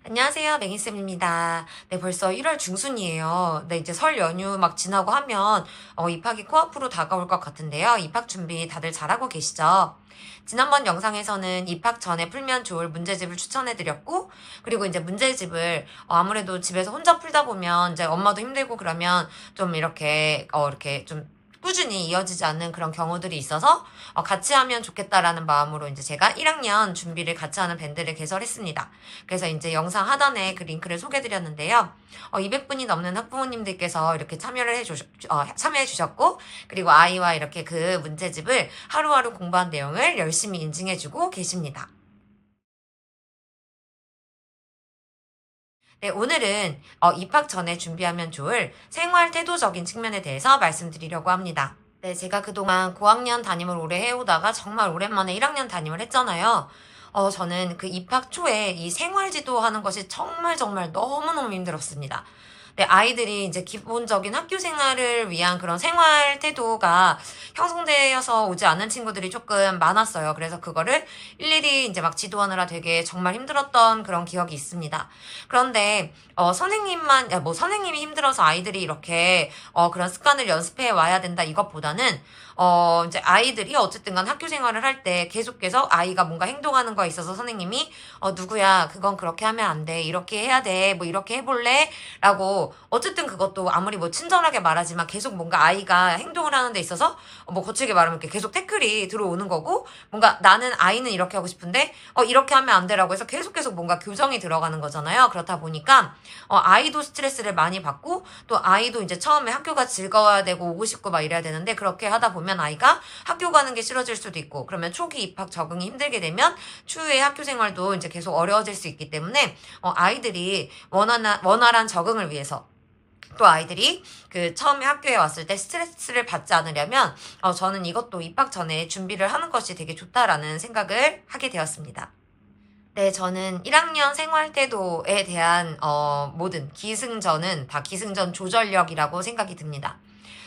안녕하세요, 맹희쌤입니다. 네, 벌써 1월 중순이에요. 네, 이제 설 연휴 막 지나고 하면, 입학이 코앞으로 다가올 것 같은데요. 입학 준비 다들 잘하고 계시죠? 지난번 영상에서는 입학 전에 풀면 좋을 문제집을 추천해드렸고, 그리고 이제 문제집을, 아무래도 집에서 혼자 풀다 보면, 이제 엄마도 힘들고 그러면 좀 이렇게 좀 꾸준히 이어지지 않는 그런 경우들이 있어서 같이 하면 좋겠다라는 마음으로 이제 제가 1학년 준비를 같이 하는 밴드를 개설했습니다. 그래서 이제 영상 하단에 그 링크를 소개드렸는데요. 200분이 넘는 학부모님들께서 이렇게 참여해 주셨고, 그리고 아이와 이렇게 그 문제집을 하루하루 공부한 내용을 열심히 인증해 주고 계십니다. 네, 오늘은 입학 전에 준비하면 좋을 생활 태도적인 측면에 대해서 말씀드리려고 합니다. 네, 제가 그동안 고학년 담임을 오래 해오다가 정말 오랜만에 1학년 담임을 했잖아요. 저는 그 입학 초에 이 생활지도 하는 것이 정말 정말 너무너무 힘들었습니다. 네, 아이들이 이제 기본적인 학교 생활을 위한 그런 생활 태도가 형성되어서 오지 않는 친구들이 조금 많았어요. 그래서 그거를 일일이 이제 막 지도하느라 되게 정말 힘들었던 그런 기억이 있습니다. 그런데 선생님이 힘들어서 아이들이 이렇게 그런 습관을 연습해 와야 된다 이것보다는 이제 아이들이 어쨌든 간 학교 생활을 할 때 계속해서 아이가 뭔가 행동하는 거에 있어서 선생님이 누구야, 그건 그렇게 하면 안 돼. 이렇게 해야 돼. 뭐 이렇게 해볼래? 라고 어쨌든 그것도 아무리 뭐 친절하게 말하지만 계속 뭔가 아이가 행동을 하는 데 있어서 뭐 거칠게 말하면 이렇게 계속 태클이 들어오는 거고 뭔가 나는 아이는 이렇게 하고 싶은데 이렇게 하면 안 되라고 해서 계속 뭔가 교정이 들어가는 거잖아요. 그렇다 보니까 아이도 스트레스를 많이 받고 또 아이도 이제 처음에 학교가 즐거워야 되고 오고 싶고 막 이래야 되는데 그렇게 하다 보면 아이가 학교 가는 게 싫어질 수도 있고 그러면 초기 입학 적응이 힘들게 되면 추후에 학교 생활도 이제 계속 어려워질 수 있기 때문에 아이들이 원활한 적응을 위해서 또 아이들이 그 처음에 학교에 왔을 때 스트레스를 받지 않으려면 저는 이것도 입학 전에 준비를 하는 것이 되게 좋다라는 생각을 하게 되었습니다. 네, 저는 1학년 생활 태도에 대한 모든 기승전은 다 기승전 조절력이라고 생각이 듭니다.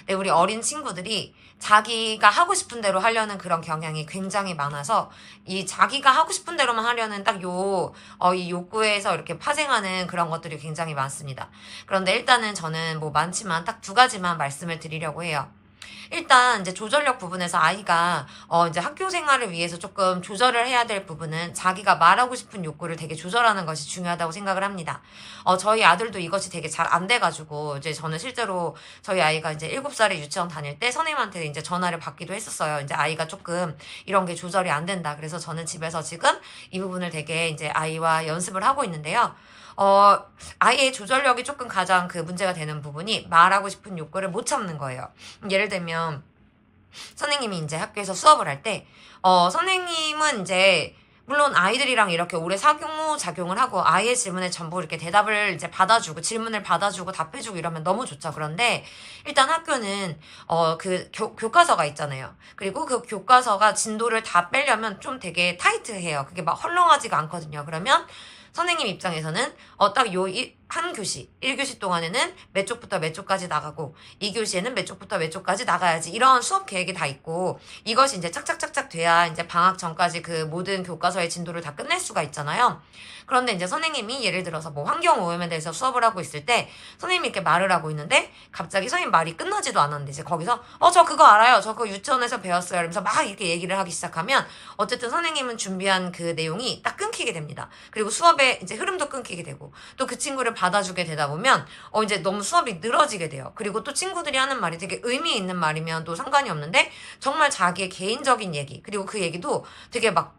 네, 우리 어린 친구들이 자기가 하고 싶은 대로 하려는 그런 경향이 굉장히 많아서 이 자기가 하고 싶은 대로만 하려는 이 욕구에서 이렇게 파생하는 그런 것들이 굉장히 많습니다. 그런데 일단은 저는 뭐 많지만 딱 두 가지만 말씀을 드리려고 해요. 일단 이제 조절력 부분에서 아이가 이제 학교 생활을 위해서 조금 조절을 해야 될 부분은 자기가 말하고 싶은 욕구를 되게 조절하는 것이 중요하다고 생각을 합니다. 저희 아들도 이것이 되게 잘 안 돼가지고 이제 저는 실제로 저희 아이가 이제 7살에 유치원 다닐 때 선생님한테 이제 전화를 받기도 했었어요. 이제 아이가 조금 이런 게 조절이 안 된다. 그래서 저는 집에서 지금 이 부분을 되게 이제 아이와 연습을 하고 있는데요. 아이의 조절력이 조금 가장 그 문제가 되는 부분이 말하고 싶은 욕구를 못 참는 거예요. 예를 들면, 선생님이 이제 학교에서 수업을 할 때, 선생님은 이제, 물론 아이들이랑 이렇게 오래 상호작용을 하고 아이의 질문에 전부 이렇게 대답을 이제 받아주고 질문을 받아주고 답해주고 이러면 너무 좋죠. 그런데 일단 학교는 그 교과서가 있잖아요. 그리고 그 교과서가 진도를 다 빼려면 좀 되게 타이트해요. 그게 막 헐렁하지가 않거든요. 그러면 선생님 입장에서는 딱 한 교시, 1교시 동안에는 몇 쪽부터 몇 쪽까지 나가고 2교시에는 몇 쪽부터 몇 쪽까지 나가야지 이런 수업 계획이 다 있고 이것이 이제 착착착착 돼야 이제 방학 전까지 그 모든 교과서의 진도를 다 끝낼 수가 있잖아요. 그런데 이제 선생님이 예를 들어서 뭐 환경오염에 대해서 수업을 하고 있을 때 선생님이 이렇게 말을 하고 있는데 갑자기 선생님 말이 끝나지도 않았는데 이제 거기서 저 그거 알아요. 저 그거 유치원에서 배웠어요. 이러면서 막 이렇게 얘기를 하기 시작하면 어쨌든 선생님은 준비한 그 내용이 딱 끊기게 됩니다. 그리고 수업의 이제 흐름도 끊기게 되고 또 그 친구를 받아주게 되다 보면 이제 너무 수업이 늘어지게 돼요. 그리고 또 친구들이 하는 말이 되게 의미 있는 말이면 또 상관이 없는데 정말 자기의 개인적인 얘기 그리고 그 얘기도 되게 막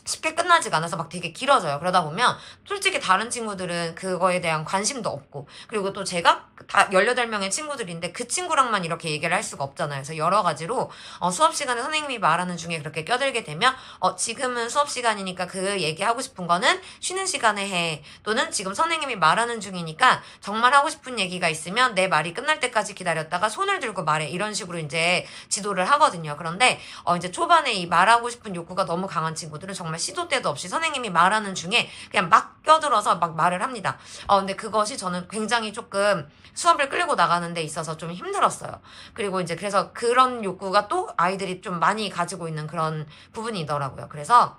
쉽게 끝나지가 않아서 막 되게 길어져요. 그러다 보면 솔직히 다른 친구들은 그거에 대한 관심도 없고 그리고 또 제가 다 18명의 친구들인데 그 친구랑만 이렇게 얘기를 할 수가 없잖아요. 그래서 여러 가지로 수업 시간에 선생님이 말하는 중에 그렇게 껴들게 되면 지금은 수업 시간이니까 그 얘기하고 싶은 거는 쉬는 시간에 해. 또는 지금 선생님이 말하는 중이니까 정말 하고 싶은 얘기가 있으면 내 말이 끝날 때까지 기다렸다가 손을 들고 말해. 이런 식으로 이제 지도를 하거든요. 그런데 이제 초반에 이 말하고 싶은 욕구가 너무 강한 친구들은 정말 시도 때도 없이 선생님이 말하는 중에 그냥 막 껴들어서 막 말을 합니다. 근데 그것이 저는 굉장히 조금 수업을 끌고 나가는 데 있어서 좀 힘들었어요. 그리고 이제 그래서 그런 욕구가 또 아이들이 좀 많이 가지고 있는 그런 부분이더라고요. 그래서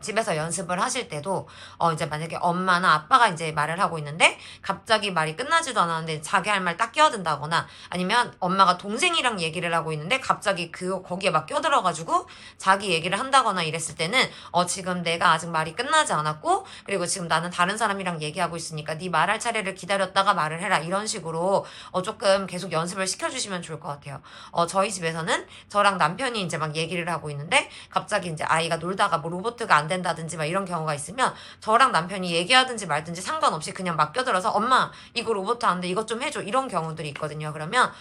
집에서 연습을 하실 때도 이제 만약에 엄마나 아빠가 이제 말을 하고 있는데 갑자기 말이 끝나지도 않았는데 자기 할 말 딱 끼어든다거나 아니면 엄마가 동생이랑 얘기를 하고 있는데 갑자기 거기에 막 껴들어가지고 자기 얘기를 한다거나 이랬을 때는 지금 내가 아직 말이 끝나지 않았고 그리고 지금 나는 다른 사람이랑 얘기하고 있으니까 네 말할 차례를 기다렸다가 말을 해라 이런 식으로 조금 계속 연습을 시켜주시면 좋을 것 같아요. 저희 집에서는 저랑 남편이 이제 막 얘기를 하고 있는데 갑자기 이제 아이가 놀다가 뭐 로보트가 안 된다든지 막 이런 경우가 있으면 저랑 남편이 얘기하든지 말든지 상관없이 그냥 막 껴들어서 엄마 이거 로보트 안 돼 이것 좀 해줘 이런 경우들이 있거든요. 그러면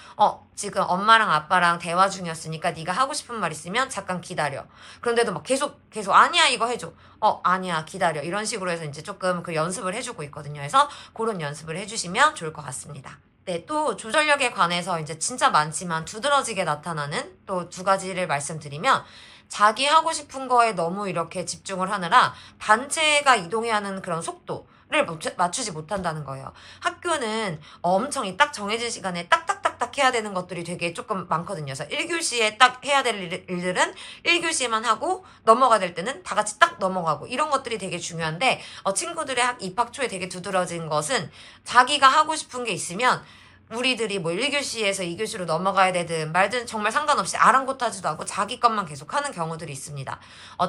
지금 엄마랑 아빠랑 대화 중이었으니까 네가 하고 싶은 말 있으면 잠깐 기다려. 그런데도 막 계속 아니야 이거 해줘. 아니야 기다려 이런 식으로 해서 이제 조금 그 연습을 해주고 있거든요. 그래서 그런 연습을 해주시면 좋을 것 같습니다. 네, 또 조절력에 관해서 이제 진짜 많지만 두드러지게 나타나는 또 두 가지를 말씀드리면 자기 하고 싶은 거에 너무 이렇게 집중을 하느라 단체가 이동해야 하는 그런 속도를 맞추지 못한다는 거예요. 학교는 엄청 딱 정해진 시간에 딱딱딱딱 해야 되는 것들이 되게 조금 많거든요. 그래서 1교시에 딱 해야 될 일들은 1교시에만 하고 넘어가야 될 때는 다 같이 딱 넘어가고 이런 것들이 되게 중요한데 친구들의 입학 초에 되게 두드러진 것은 자기가 하고 싶은 게 있으면 우리들이 뭐 1교시에서 2교시로 넘어가야 되든 말든 정말 상관없이 아랑곳하지도 않고 자기 것만 계속 하는 경우들이 있습니다.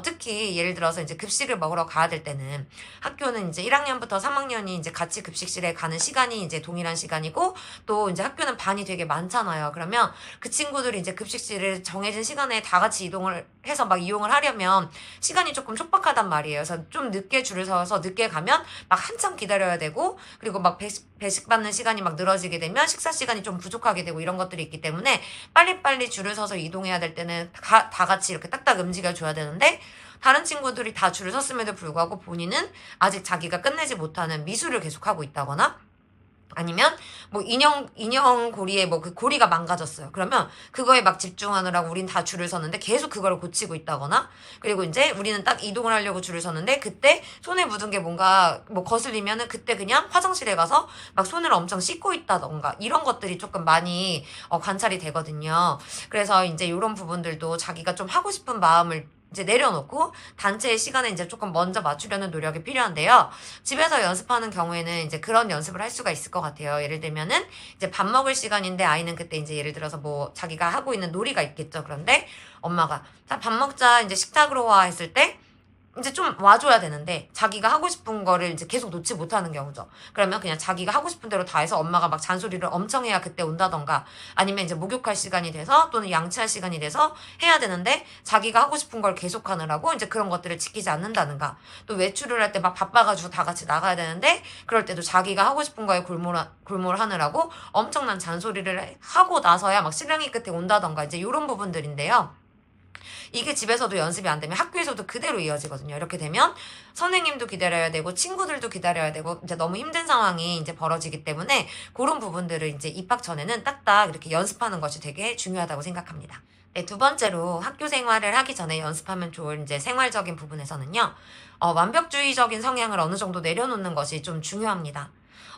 특히 예를 들어서 이제 급식을 먹으러 가야 될 때는 학교는 이제 1학년부터 3학년이 이제 같이 급식실에 가는 시간이 이제 동일한 시간이고 또 이제 학교는 반이 되게 많잖아요. 그러면 그 친구들이 이제 급식실을 정해진 시간에 다 같이 이동을 해서 막 이용을 하려면 시간이 조금 촉박하단 말이에요. 그래서 좀 늦게 줄을 서서 늦게 가면 막 한참 기다려야 되고 그리고 막 배식 받는 시간이 막 늘어지게 되면 식사 시간이 좀 부족하게 되고 이런 것들이 있기 때문에 빨리빨리 줄을 서서 이동해야 될 때는 다 같이 이렇게 딱딱 움직여줘야 되는데 다른 친구들이 다 줄을 섰음에도 불구하고 본인은 아직 자기가 끝내지 못하는 미술을 계속하고 있다거나 아니면 뭐 인형 고리에 뭐 그 고리가 망가졌어요. 그러면 그거에 막 집중하느라고 우린 다 줄을 섰는데 계속 그걸 고치고 있다거나 그리고 이제 우리는 딱 이동을 하려고 줄을 섰는데 그때 손에 묻은 게 뭔가 뭐 거슬리면은 그때 그냥 화장실에 가서 막 손을 엄청 씻고 있다던가 이런 것들이 조금 많이 관찰이 되거든요. 그래서 이제 이런 부분들도 자기가 좀 하고 싶은 마음을 이제 내려놓고 단체의 시간에 이제 조금 먼저 맞추려는 노력이 필요한데요. 집에서 연습하는 경우에는 이제 그런 연습을 할 수가 있을 것 같아요. 예를 들면은 이제 밥 먹을 시간인데 아이는 그때 이제 예를 들어서 뭐 자기가 하고 있는 놀이가 있겠죠. 그런데 엄마가 자, 밥 먹자 이제 식탁으로 와 했을 때 이제 좀 와줘야 되는데 자기가 하고 싶은 거를 이제 계속 놓지 못하는 경우죠. 그러면 그냥 자기가 하고 싶은 대로 다 해서 엄마가 막 잔소리를 엄청 해야 그때 온다던가 아니면 이제 목욕할 시간이 돼서 또는 양치할 시간이 돼서 해야 되는데 자기가 하고 싶은 걸 계속 하느라고 이제 그런 것들을 지키지 않는다든가 또 외출을 할 때 막 바빠가지고 다 같이 나가야 되는데 그럴 때도 자기가 하고 싶은 거에 골몰하느라고 엄청난 잔소리를 하고 나서야 막 실랑이 끝에 온다던가 이제 이런 부분들인데요. 이게 집에서도 연습이 안 되면 학교에서도 그대로 이어지거든요. 이렇게 되면 선생님도 기다려야 되고 친구들도 기다려야 되고 이제 너무 힘든 상황이 이제 벌어지기 때문에 그런 부분들을 이제 입학 전에는 딱딱 이렇게 연습하는 것이 되게 중요하다고 생각합니다. 네, 두 번째로 학교 생활을 하기 전에 연습하면 좋을 이제 생활적인 부분에서는요. 완벽주의적인 성향을 어느 정도 내려놓는 것이 좀 중요합니다.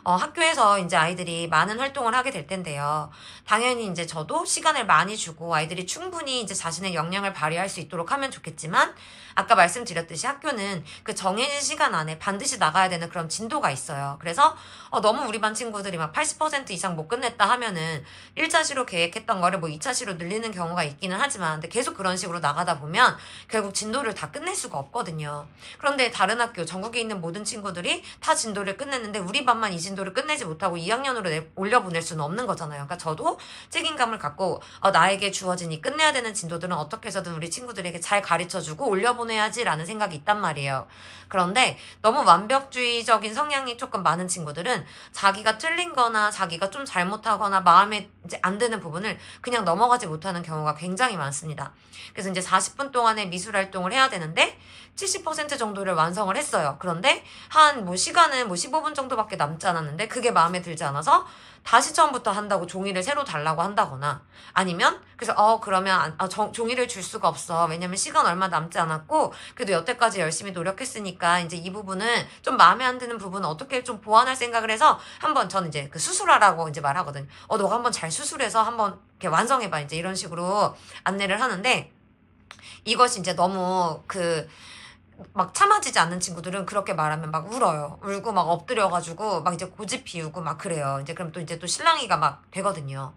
학교에서 이제 아이들이 많은 활동을 하게 될 텐데요. 당연히 이제 저도 시간을 많이 주고 아이들이 충분히 이제 자신의 역량을 발휘할 수 있도록 하면 좋겠지만 아까 말씀드렸듯이 학교는 그 정해진 시간 안에 반드시 나가야 되는 그런 진도가 있어요. 그래서 너무 우리 반 친구들이 막 80% 이상 못 끝냈다 하면은 1차시로 계획했던 거를 뭐 2차시로 늘리는 경우가 있기는 하지만 근데 계속 그런 식으로 나가다 보면 결국 진도를 다 끝낼 수가 없거든요. 그런데 다른 학교 전국에 있는 모든 친구들이 다 진도를 끝냈는데 우리 반만 이 진도를 끝내지 못하고 2학년으로 올려보낼 수는 없는 거잖아요. 그러니까 저도 책임감을 갖고 나에게 주어진 이 끝내야 되는 진도들은 어떻게 해서든 우리 친구들에게 잘 가르쳐주고 올려보내야지라는 생각이 있단 말이에요. 그런데 너무 완벽주의적인 성향이 조금 많은 친구들은 자기가 틀린 거나 자기가 좀 잘못하거나 마음에 이제 안 드는 부분을 그냥 넘어가지 못하는 경우가 굉장히 많습니다. 그래서 이제 40분 동안의 미술 활동을 해야 되는데 70% 정도를 완성을 했어요. 그런데 한 뭐 시간은 뭐 15분 정도밖에 남지 않았는데 그게 마음에 들지 않아서 다시 처음부터 한다고 종이를 새로 달라고 한다거나 아니면 그래서 그러면 종이를 줄 수가 없어. 왜냐면 시간 얼마 남지 않았고 그래도 여태까지 열심히 노력했으니까 이제 이 부분은 좀 마음에 안 드는 부분은 어떻게 좀 보완할 생각을 해서 한번 저는 이제 그 수술하라고 이제 말하거든요. 너가 한번 잘 수술해서 한번 이렇게 완성해봐. 이제 이런 식으로 안내를 하는데 이것이 이제 너무 막 참아지지 않는 친구들은 그렇게 말하면 막 울어요. 울고 막 엎드려가지고 막 이제 고집 피우고 막 그래요. 이제 그럼 또 이제 또 실랑이가 막 되거든요.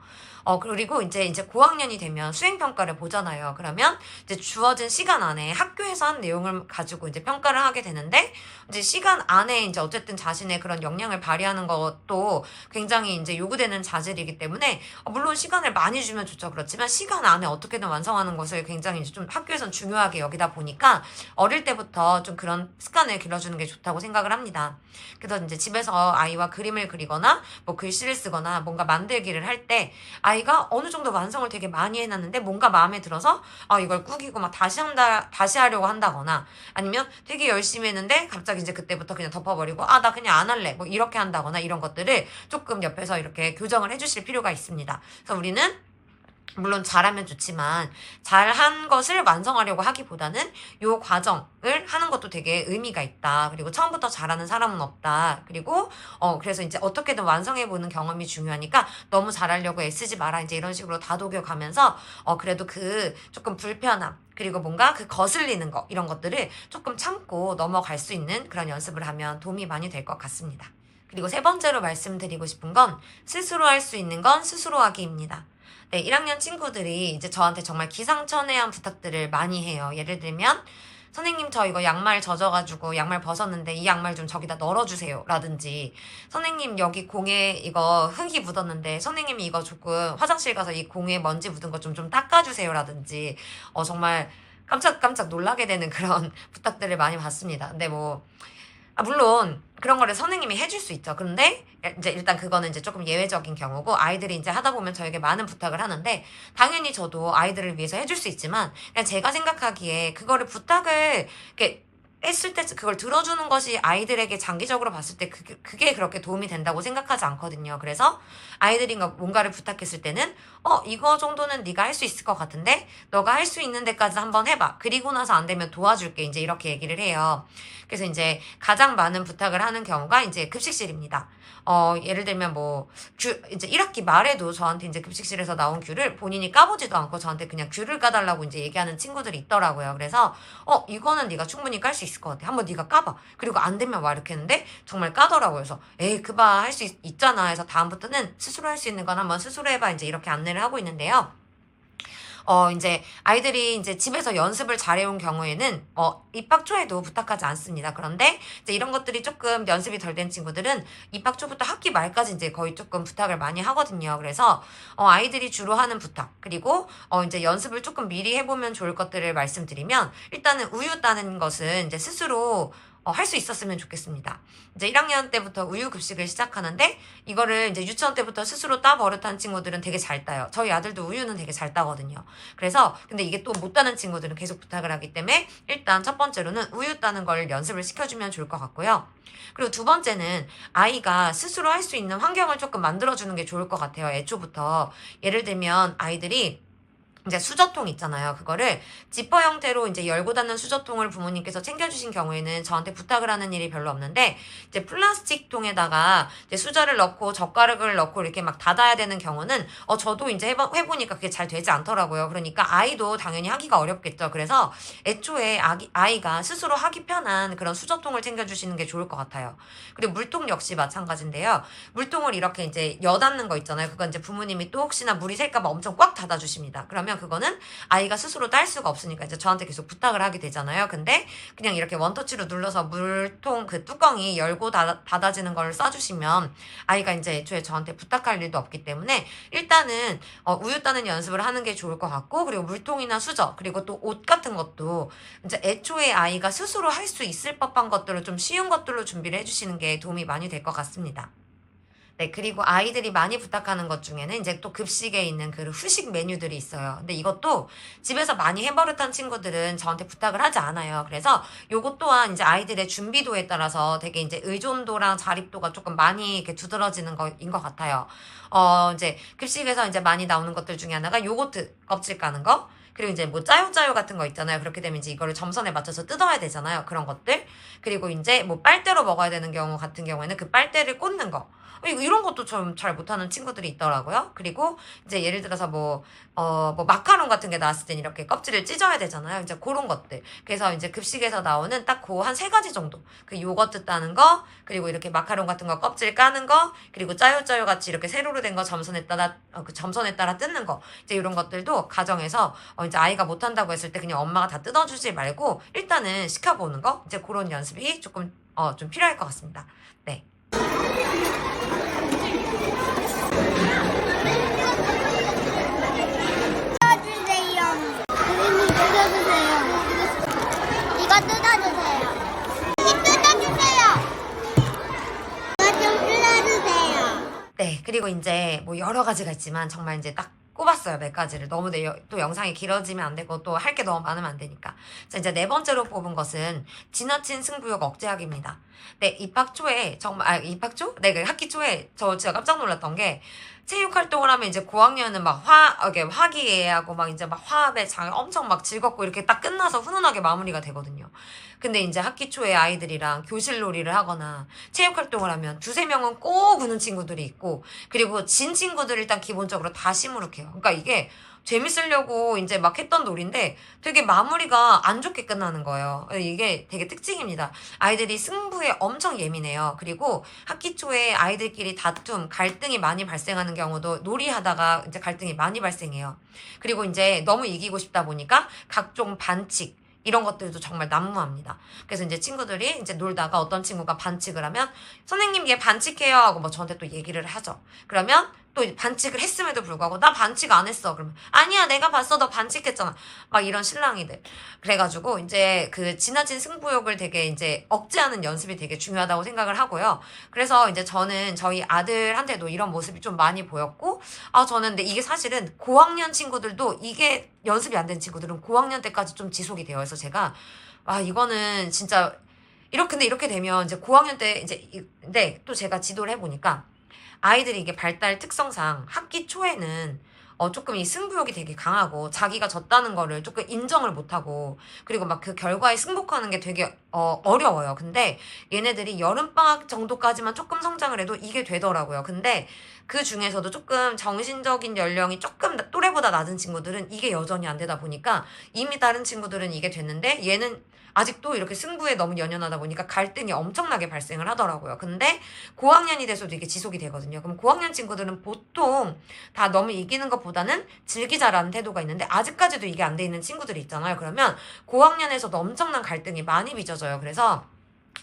그리고 이제 고학년이 되면 수행평가를 보잖아요. 그러면 이제 주어진 시간 안에 학교에서 한 내용을 가지고 이제 평가를 하게 되는데, 이제 시간 안에 이제 어쨌든 자신의 그런 역량을 발휘하는 것도 굉장히 이제 요구되는 자질이기 때문에, 물론 시간을 많이 주면 좋죠. 그렇지만 시간 안에 어떻게든 완성하는 것을 굉장히 이제 좀 학교에선 중요하게 여기다 보니까 어릴 때부터 좀 그런 습관을 길러주는 게 좋다고 생각을 합니다. 그래서 이제 집에서 아이와 그림을 그리거나 뭐 글씨를 쓰거나 뭔가 만들기를 할 때 아이가 어느 정도 완성을 되게 많이 해놨는데 뭔가 마음에 들어서 이걸 꾸기고 막 다시 하려고 한다거나, 아니면 되게 열심히 했는데 갑자기 이제 그때부터 그냥 덮어버리고 나 그냥 안 할래 뭐 이렇게 한다거나, 이런 것들을 조금 옆에서 이렇게 교정을 해주실 필요가 있습니다. 그래서 우리는 물론 잘하면 좋지만 잘한 것을 완성하려고 하기보다는 요 과정을 하는 것도 되게 의미가 있다. 그리고 처음부터 잘하는 사람은 없다. 그리고 그래서 이제 어떻게든 완성해보는 경험이 중요하니까 너무 잘하려고 애쓰지 마라. 이제 이런 식으로 다독여 가면서 그래도 그 조금 불편함, 그리고 뭔가 그 거슬리는 거, 이런 것들을 조금 참고 넘어갈 수 있는 그런 연습을 하면 도움이 많이 될 것 같습니다. 그리고 세 번째로 말씀드리고 싶은 건 스스로 할 수 있는 건 스스로 하기입니다. 네, 1학년 친구들이 이제 저한테 정말 기상천외한 부탁들을 많이 해요. 예를 들면, 선생님 저 이거 양말 젖어가지고 양말 벗었는데 이 양말 좀 저기다 널어주세요. 라든지, 선생님 여기 공에 이거 흙이 묻었는데 선생님이 이거 조금 화장실 가서 이 공에 먼지 묻은 거 좀 닦아주세요. 라든지, 정말 깜짝깜짝 놀라게 되는 그런 부탁들을 많이 받습니다. 근데 물론 그런 거를 선생님이 해줄 수 있죠. 근데 이제 일단 그거는 이제 조금 예외적인 경우고, 아이들이 이제 하다 보면 저에게 많은 부탁을 하는데, 당연히 저도 아이들을 위해서 해줄 수 있지만 그냥 제가 생각하기에 그거를 부탁을 이렇게 했을 때 그걸 들어주는 것이 아이들에게 장기적으로 봤을 때 그게 그렇게 도움이 된다고 생각하지 않거든요. 그래서 아이들이 뭔가를 부탁했을 때는 이거 정도는 네가 할 수 있을 것 같은데 너가 할 수 있는 데까지 한번 해봐. 그리고 나서 안 되면 도와줄게. 이제 이렇게 얘기를 해요. 그래서 이제 가장 많은 부탁을 하는 경우가 이제 급식실입니다. 예를 들면 이제 1학기 말에도 저한테 이제 급식실에서 나온 귤을 본인이 까보지도 않고 저한테 그냥 귤을 까달라고 이제 얘기하는 친구들이 있더라고요. 그래서 이거는 네가 충분히 깔 수 있을 것 같아. 한번 네가 까봐. 그리고 안 되면 와 이렇게 했는데 정말 까더라고요. 그래서 그봐 할 수 있잖아 해서 다음부터는 스스로 할 수 있는 건 한번 스스로 해봐. 이제 이렇게 안내를 하고 있는데요. 이제 아이들이 이제 집에서 연습을 잘해온 경우에는 입학 초에도 부탁하지 않습니다. 그런데 이제 이런 것들이 조금 연습이 덜 된 친구들은 입학 초부터 학기 말까지 이제 거의 조금 부탁을 많이 하거든요. 그래서 아이들이 주로 하는 부탁, 그리고 이제 연습을 조금 미리 해보면 좋을 것들을 말씀드리면, 일단은 우유 따는 것은 이제 스스로 할 수 있었으면 좋겠습니다. 이제 1학년 때부터 우유 급식을 시작하는데, 이거를 이제 유치원 때부터 스스로 따 버릇한 친구들은 되게 잘 따요. 저희 아들도 우유는 되게 잘 따거든요. 그래서 근데 이게 또 못 따는 친구들은 계속 부탁을 하기 때문에 일단 첫 번째로는 우유 따는 걸 연습을 시켜주면 좋을 것 같고요. 그리고 두 번째는 아이가 스스로 할 수 있는 환경을 조금 만들어주는 게 좋을 것 같아요. 애초부터. 예를 들면 아이들이 이제 수저통 있잖아요. 그거를 지퍼 형태로 이제 열고 닫는 수저통을 부모님께서 챙겨주신 경우에는 저한테 부탁을 하는 일이 별로 없는데, 이제 플라스틱 통에다가 이제 수저를 넣고 젓가락을 넣고 이렇게 막 닫아야 되는 경우는 저도 이제 해보니까 그게 잘 되지 않더라고요. 그러니까 아이도 당연히 하기가 어렵겠죠. 그래서 애초에 아이가 스스로 하기 편한 그런 수저통을 챙겨주시는 게 좋을 것 같아요. 그리고 물통 역시 마찬가지인데요. 물통을 이렇게 이제 여닫는 거 있잖아요. 그건 이제 부모님이 또 혹시나 물이 셀까봐 엄청 꽉 닫아주십니다. 그러면 그거는 아이가 스스로 딸 수가 없으니까 이제 저한테 계속 부탁을 하게 되잖아요. 근데 그냥 이렇게 원터치로 눌러서 물통 그 뚜껑이 열고 닫아지는 걸 써주시면 아이가 이제 애초에 저한테 부탁할 일도 없기 때문에, 일단은 우유 따는 연습을 하는 게 좋을 것 같고, 그리고 물통이나 수저, 그리고 또 옷 같은 것도 이제 애초에 아이가 스스로 할 수 있을 법한 것들을 좀 쉬운 것들로 준비를 해주시는 게 도움이 많이 될 것 같습니다. 네, 그리고 아이들이 많이 부탁하는 것 중에는 이제 또 급식에 있는 그 후식 메뉴들이 있어요. 근데 이것도 집에서 많이 해버릇한 친구들은 저한테 부탁을 하지 않아요. 그래서 요것 또한 이제 아이들의 준비도에 따라서 되게 이제 의존도랑 자립도가 조금 많이 이렇게 두드러지는 거인 것 같아요. 이제 급식에서 이제 많이 나오는 것들 중에 하나가 요거트 껍질 까는 거, 그리고 이제 뭐 짜요짜요 같은 거 있잖아요. 그렇게 되면 이제 이거를 점선에 맞춰서 뜯어야 되잖아요. 그런 것들. 그리고 이제 뭐 빨대로 먹어야 되는 경우 같은 경우에는 그 빨대를 꽂는 거. 이런 것도 좀 잘 못하는 친구들이 있더라고요. 그리고 이제 예를 들어서 뭐 마카롱 같은 게 나왔을 땐 이렇게 껍질을 찢어야 되잖아요. 이제 그런 것들. 그래서 이제 급식에서 나오는 딱 그 한 세 가지 정도. 그 요거트 따는 거, 그리고 이렇게 마카롱 같은 거 껍질 까는 거, 그리고 짜요짜요 같이 이렇게 세로로 된 거 그 점선에 따라 뜯는 거. 이제 이런 것들도 가정에서 이제 아이가 못한다고 했을 때 그냥 엄마가 다 뜯어주지 말고 일단은 시켜보는 거. 이제 그런 연습이 조금, 좀 필요할 것 같습니다. 네. 이거 뜯어주세요. 이거 뜯어주세요. 이거 좀 뜯어주세요. 네, 그리고 이제 뭐 여러 가지가 있지만 정말 이제 딱 꼽았어요, 몇 가지를. 너무 또 영상이 길어지면 안 되고 또 할 게 너무 많으면 안 되니까. 자, 이제 네 번째로 뽑은 것은 지나친 승부욕 억제하기입니다. 네, 입학 초에 입학 초? 네, 그 학기 초에 저 진짜 깜짝 놀랐던 게 체육 활동을 하면 이제 고학년은 막 화기애애하고 막 이제 막 화합에 엄청 막 즐겁고 이렇게 딱 끝나서 훈훈하게 마무리가 되거든요. 근데 이제 학기 초에 아이들이랑 교실 놀이를 하거나 체육 활동을 하면 두세 명은 꼭 우는 친구들이 있고, 그리고 진 친구들 일단 기본적으로 다 시무룩해요. 그러니까 이게 재밌으려고 이제 막 했던 놀인데 되게 마무리가 안 좋게 끝나는 거예요. 이게 되게 특징입니다. 아이들이 승부에 엄청 예민해요. 그리고 학기 초에 아이들끼리 다툼, 갈등이 많이 발생하는 경우도 놀이하다가 이제 갈등이 많이 발생해요. 그리고 이제 너무 이기고 싶다 보니까 각종 반칙, 이런 것들도 정말 난무합니다. 그래서 이제 친구들이 이제 놀다가 어떤 친구가 반칙을 하면 선생님 얘 반칙해요 하고 뭐 저한테 또 얘기를 하죠. 그러면 또 반칙을 했음에도 불구하고 나 반칙 안 했어. 그러면 아니야 내가 봤어 너 반칙했잖아. 막 이런 실랑이들. 그래가지고 이제 그 지나친 승부욕을 되게 이제 억제하는 연습이 되게 중요하다고 생각을 하고요. 그래서 이제 저는 저희 아들한테도 이런 모습이 좀 많이 보였고, 저는 근데 이게 사실은 고학년 친구들도 이게 연습이 안 된 친구들은 고학년 때까지 좀 지속이 돼요. 그래서 제가 이거는 진짜 근데 이렇게 되면 이제 고학년 때 이제 근데 또 제가 지도를 해보니까 아이들이 이게 발달 특성상 학기 초에는 조금 이 승부욕이 되게 강하고 자기가 졌다는 거를 조금 인정을 못하고, 그리고 막 그 결과에 승복하는 게 되게 어려워요. 근데 얘네들이 여름방학 정도까지만 조금 성장을 해도 이게 되더라고요. 근데 그 중에서도 조금 정신적인 연령이 조금 또래보다 낮은 친구들은 이게 여전히 안 되다 보니까 이미 다른 친구들은 이게 됐는데 얘는 아직도 이렇게 승부에 너무 연연하다 보니까 갈등이 엄청나게 발생을 하더라고요. 근데 고학년이 돼서도 이게 지속이 되거든요. 그럼 고학년 친구들은 보통 다 너무 이기는 것보다는 즐기자라는 태도가 있는데 아직까지도 이게 안 돼 있는 친구들이 있잖아요. 그러면 고학년에서도 엄청난 갈등이 많이 빚어져요. 그래서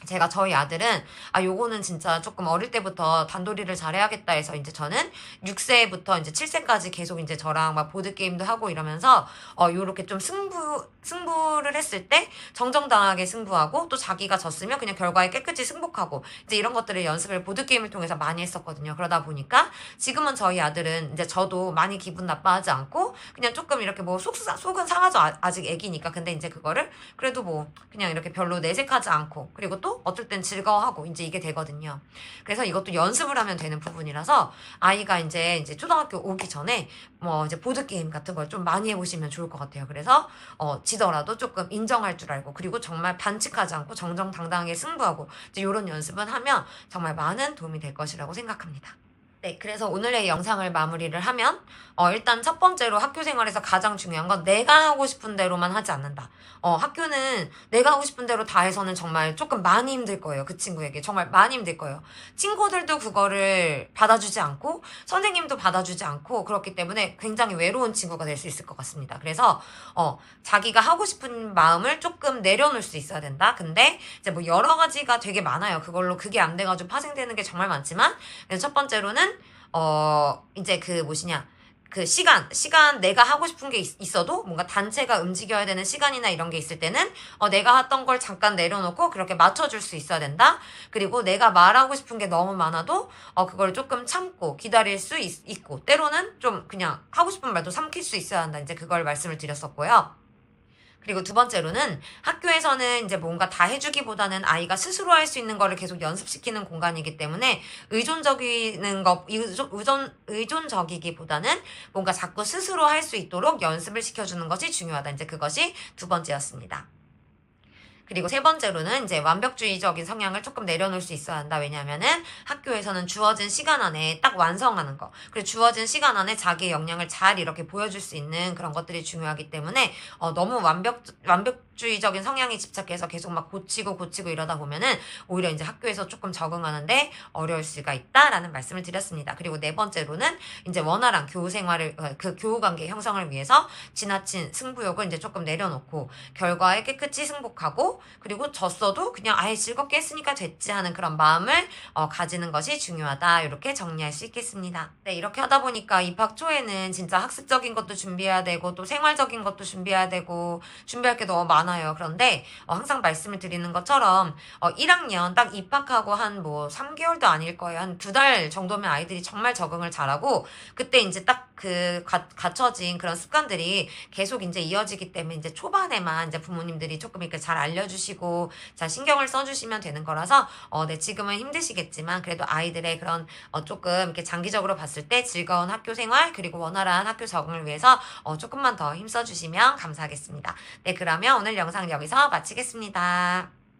제가 저희 아들은 요거는 진짜 조금 어릴 때부터 단돌이를 잘해야겠다 해서 이제 저는 6세부터 이제 7세까지 계속 이제 저랑 막 보드게임도 하고 이러면서 요렇게 좀 승부를 했을 때 정정당하게 승부하고 또 자기가 졌으면 그냥 결과에 깨끗이 승복하고 이제 이런 것들을 연습을 보드게임을 통해서 많이 했었거든요. 그러다 보니까 지금은 저희 아들은 이제 저도 많이 기분 나빠하지 않고 그냥 조금 이렇게 뭐 속은 상하죠. 아직 애기니까. 근데 이제 그거를 그래도 뭐 그냥 이렇게 별로 내색하지 않고, 그리고 또 어떨 땐 즐거워하고 이제 이게 되거든요. 그래서 이것도 연습을 하면 되는 부분이라서 아이가 이제 초등학교 오기 전에 뭐 이제 보드게임 같은 걸 좀 많이 해보시면 좋을 것 같아요. 그래서 지더라도 조금 인정할 줄 알고, 그리고 정말 반칙하지 않고 정정당당하게 승부하고 이제 이런 연습은 하면 정말 많은 도움이 될 것이라고 생각합니다. 네, 그래서 오늘의 영상을 마무리를 하면 일단 첫 번째로 학교 생활에서 가장 중요한 건 내가 하고 싶은 대로만 하지 않는다. 학교는 내가 하고 싶은 대로 다 해서는 정말 조금 많이 힘들 거예요. 그 친구에게 정말 많이 힘들 거예요. 친구들도 그거를 받아주지 않고 선생님도 받아주지 않고 그렇기 때문에 굉장히 외로운 친구가 될 수 있을 것 같습니다. 그래서 자기가 하고 싶은 마음을 조금 내려놓을 수 있어야 된다. 근데 이제 뭐 여러 가지가 되게 많아요. 그게 안 돼가지고 파생되는 게 정말 많지만, 그래서 첫 번째로는 이제 그 시간 내가 하고 싶은 게 있어도 뭔가 단체가 움직여야 되는 시간이나 이런 게 있을 때는 내가 했던 걸 잠깐 내려놓고 그렇게 맞춰줄 수 있어야 된다. 그리고 내가 말하고 싶은 게 너무 많아도 그걸 조금 참고 기다릴 수 있고, 때로는 좀 그냥 하고 싶은 말도 삼킬 수 있어야 한다. 이제 그걸 말씀을 드렸었고요. 그리고 두 번째로는 학교에서는 이제 뭔가 다 해주기보다는 아이가 스스로 할 수 있는 거를 계속 연습시키는 공간이기 때문에 의존적이기보다는 뭔가 자꾸 스스로 할 수 있도록 연습을 시켜주는 것이 중요하다. 이제 그것이 두 번째였습니다. 그리고 세 번째로는 이제 완벽주의적인 성향을 조금 내려놓을 수 있어야 한다. 왜냐면은 학교에서는 주어진 시간 안에 딱 완성하는 거. 그리고 주어진 시간 안에 자기의 역량을 잘 이렇게 보여줄 수 있는 그런 것들이 중요하기 때문에 너무 완벽주의적인 성향이 집착해서 계속 막 고치고 이러다 보면은 오히려 이제 학교에서 조금 적응하는데 어려울 수가 있다라는 말씀을 드렸습니다. 그리고 네 번째로는 이제 원활한 교우 생활을, 그 교우 관계 형성을 위해서 지나친 승부욕을 이제 조금 내려놓고 결과에 깨끗이 승복하고 그리고 졌어도 그냥 아예 즐겁게 했으니까 됐지 하는 그런 마음을 가지는 것이 중요하다. 이렇게 정리할 수 있겠습니다. 네, 이렇게 하다 보니까 입학 초에는 진짜 학습적인 것도 준비해야 되고 또 생활적인 것도 준비해야 되고 준비할 게 너무 많아요. 그런데 항상 말씀을 드리는 것처럼 1학년 딱 입학하고 한 뭐 3개월도 아닐 거예요. 한 2달 정도면 아이들이 정말 적응을 잘하고 그때 이제 딱 그 갖춰진 그런 습관들이 계속 이제 이어지기 때문에 이제 초반에만 이제 부모님들이 조금 이렇게 잘 알려주시고 잘 신경을 써주시면 되는 거라서 네, 지금은 힘드시겠지만 그래도 아이들의 그런 조금 이렇게 장기적으로 봤을 때 즐거운 학교 생활 그리고 원활한 학교 적응을 위해서 조금만 더 힘써주시면 감사하겠습니다. 네, 그러면 오늘 영상 여기서 마치겠습니다.